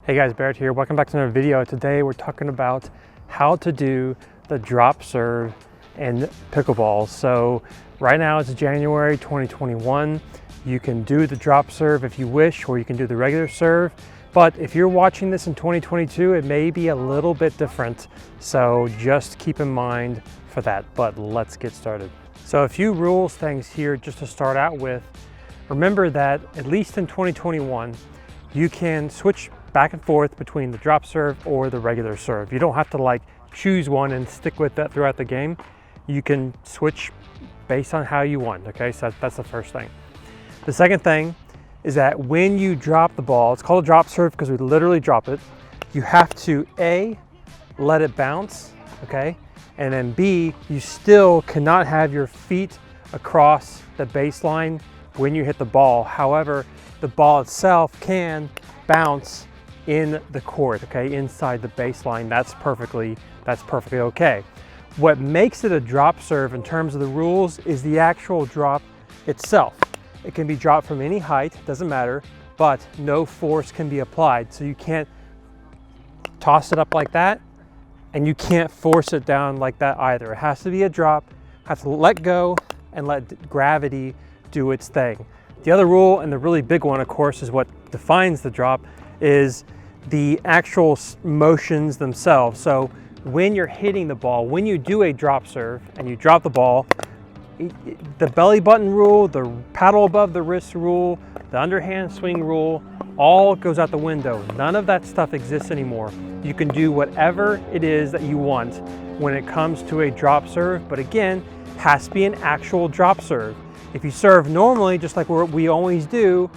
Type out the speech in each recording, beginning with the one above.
Hey guys, Barrett here. Welcome back to another video. Today we're talking about how to do the drop serve in pickleball. So right now it's January 2021. You can do the drop serve if you wish, or you can do the regular serve. But if you're watching this in 2022, it may be a little bit different. So just keep in mind for that, but let's get started. So a few rules things here just to start out with. Remember that at least in 2021, you can switch back and forth between the drop serve or the regular serve. You don't have to choose one and stick with that throughout the game. You can switch based on how you want, okay? So that's the first thing. The second thing is that when you drop the ball, it's called a drop serve because we literally drop it. You have to A, let it bounce, okay? And then B, you still cannot have your feet across the baseline when you hit the ball. However, the ball itself can bounce in the court, okay, inside the baseline. That's perfectly okay. What makes it a drop serve in terms of the rules is the actual drop itself. It can be dropped from any height, doesn't matter, but no force can be applied. So you can't toss it up like that, and you can't force it down like that either. It has to be a drop, have to let go and let gravity do its thing. The other rule, and the really big one, of course, is what defines the drop, is the actual motions themselves. So when you're hitting the ball, when you do a drop serve and you drop the ball, the belly button rule, the paddle above the wrist rule, the underhand swing rule, all goes out the window. None of that stuff exists anymore. You can do whatever it is that you want when it comes to a drop serve, but again, has to be an actual drop serve. If you serve normally, just like we always do,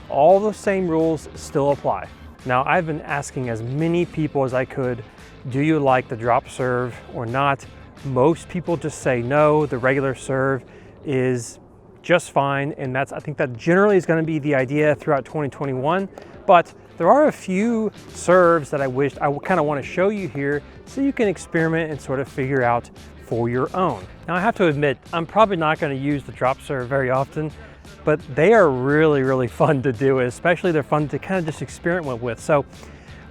all the same rules still apply. Now, I've been asking as many people as I could, do you like the drop serve or not? Most people just say no, the regular serve is just fine. And I think that generally is going to be the idea throughout 2021. But there are a few serves that I kind of want to show you here so you can experiment and sort of figure out for your own. Now, I have to admit, I'm probably not going to use the drop serve very often, but they are really fun to do, especially they're fun to kind of just experiment with. So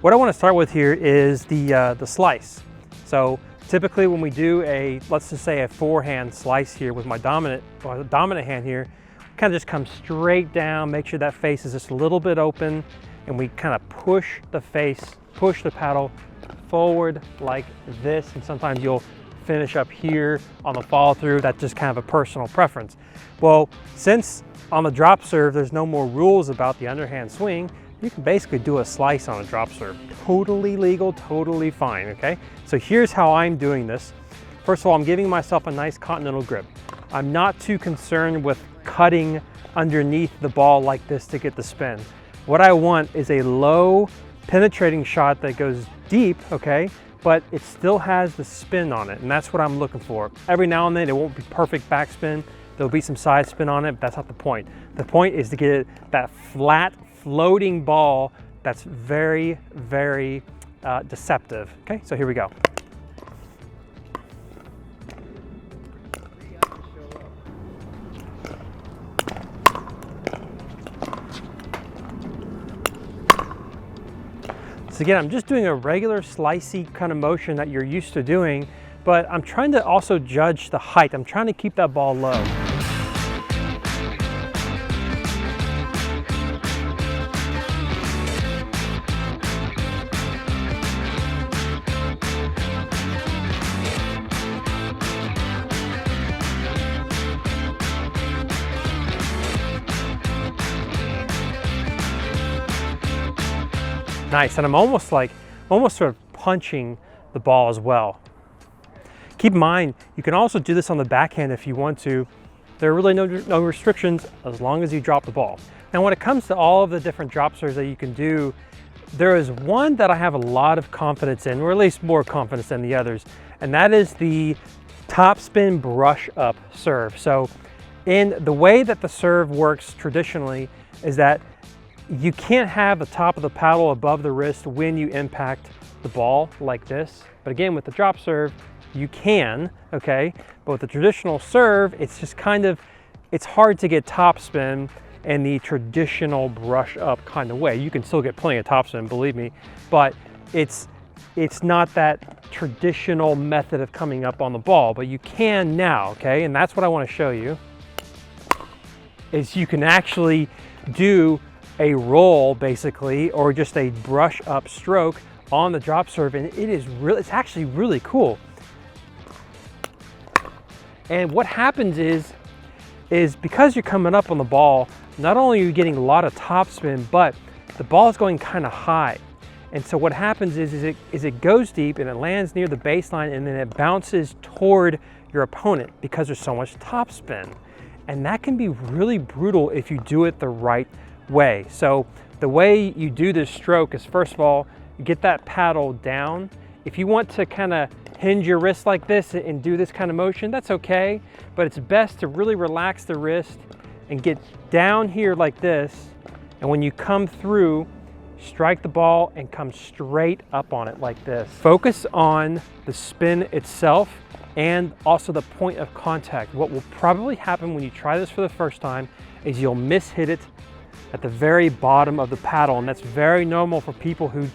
what I want to start with here is the slice. So typically when we do let's just say a forehand slice here with my dominant hand here, kind of just come straight down, make sure that face is just a little bit open, and we kind of push the paddle forward like this, and sometimes you'll finish up here on the follow through. That's just kind of a personal preference. Well, since on the drop serve there's no more rules about the underhand swing, you can basically do a slice on a drop serve. Totally legal, totally fine, okay? So here's how I'm doing this. First of all, I'm giving myself a nice continental grip. I'm not too concerned with cutting underneath the ball like this to get the spin. What I want is a low penetrating shot that goes deep, okay? But it still has the spin on it, and that's what I'm looking for. Every now and then it won't be perfect backspin. There'll be some side spin on it, but that's not the point. The point is to get that flat, floating ball that's very deceptive. Okay, so here we go. So again, I'm just doing a regular slicey kind of motion that you're used to doing, but I'm trying to also judge the height. I'm trying to keep that ball low. Nice, and I'm almost sort of punching the ball as well. Keep in mind, you can also do this on the backhand if you want to. There are really no restrictions as long as you drop the ball. Now, when it comes to all of the different drop serves that you can do, there is one that I have a lot of confidence in, or at least more confidence than the others, and that is the topspin brush up serve. So in the way that the serve works traditionally is that you can't have the top of the paddle above the wrist when you impact the ball like this. But again, with the drop serve, you can, okay? But with the traditional serve, it's just it's hard to get topspin in the traditional brush up kind of way. You can still get plenty of topspin, believe me, but it's not that traditional method of coming up on the ball, but you can now, okay? And that's what I want to show you, is you can actually do a roll basically, or just a brush up stroke on the drop serve, and it's actually really cool. And what happens is because you're coming up on the ball, not only are you getting a lot of topspin, but the ball is going kind of high. And so what happens is it goes deep and it lands near the baseline, and then it bounces toward your opponent because there's so much topspin. And that can be really brutal if you do it the right way. So the way you do this stroke is, first of all, you get that paddle down. If you want to kind of hinge your wrist like this and do this kind of motion, that's okay, but it's best to really relax the wrist and get down here like this. And when you come through, strike the ball and come straight up on it like this. Focus on the spin itself and also the point of contact. What will probably happen when you try this for the first time is you'll mishit it at the very bottom of the paddle, and that's very normal for people who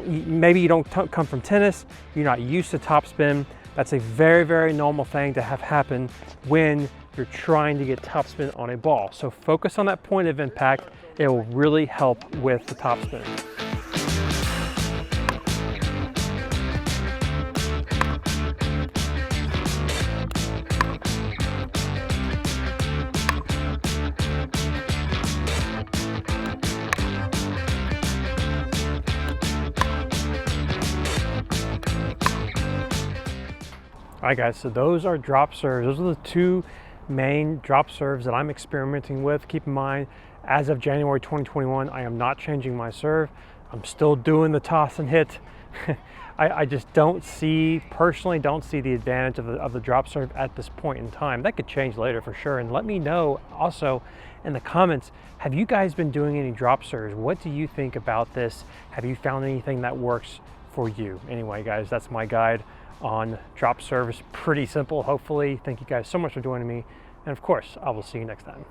maybe you don't come from tennis, you're not used to topspin. That's a very, very normal thing to have happen when you're trying to get topspin on a ball. So focus on that point of impact. It will really help with the topspin. All right guys, so those are drop serves. Those are the two main drop serves that I'm experimenting with. Keep in mind, as of January 2021, I am not changing my serve. I'm still doing the toss and hit. I just personally don't see the advantage of the drop serve at this point in time. That could change later for sure. And let me know also in the comments, have you guys been doing any drop serves? What do you think about this? Have you found anything that works for you? Anyway, guys, that's my guide on drop serve. Pretty simple, hopefully. Thank you guys so much for joining me. And of course, I will see you next time.